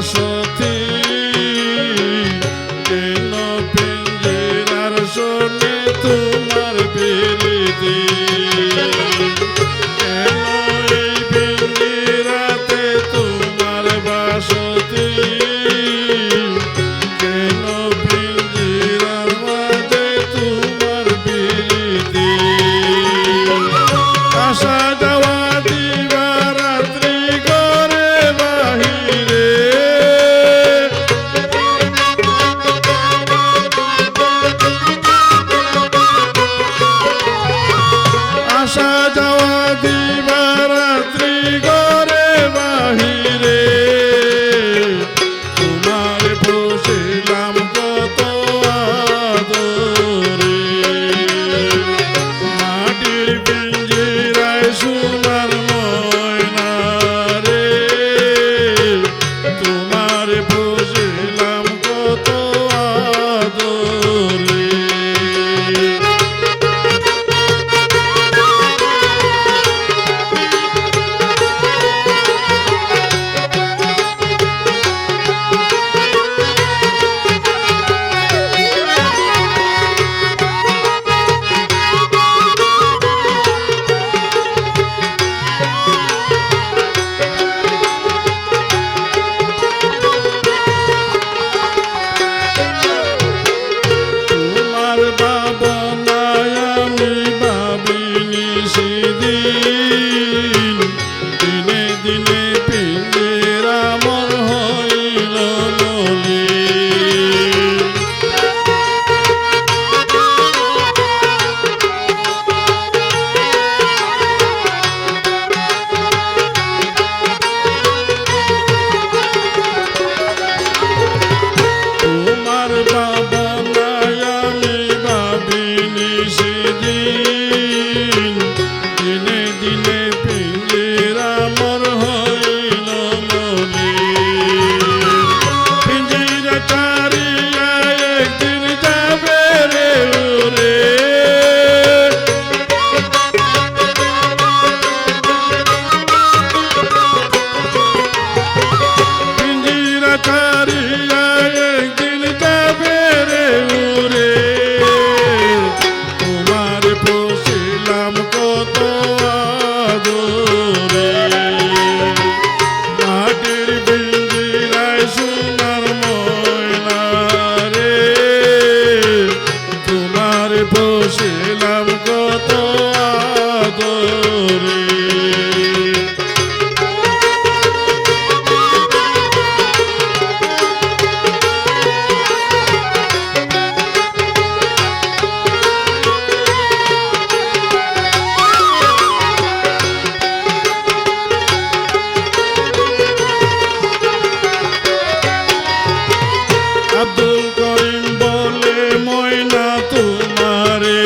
বাসতি কেন পিঞ্জিরার শোনে তোমার বিরতি কেন এই পিঞ্জিরাতে তোমার বাসতি কেন পিঞ্জিরার মাঝে তোমার বিরতি আসা যাওয়া দিবা রাত্রি ঘরে বাহিরে আসা যাওয়া দিবা রাত্রি ঘরে বাহিরে তোমার বসিলাম কত আদরে মাটির পিঞ্জিরায় সোনার ময়না রে তোমার বসিলাম কত আদরে তোমার ভাবনায় আমি ভাবিনি সেদিন দিনে দিনে পিঞ্জিরা মোর হইল মলিন তোমার ভাবনায় আমি ভাবিনি সেদিন দিনে দিনে পিঞ্জিরা মোর হইল মলিন পিঞ্জিরা ছাড়িয়া একদিন যাবে রে ওরে পিঞ্জিরা ছাড়িয়া একদিন যাবে রে ওরে তোমার বসিলাম কত আদরে মাটির পিঞ্জিরায় সোনার ময়না রে তোমার বসিলাম কত আদরে আব্দুল করিম বলে ময়না তোমারে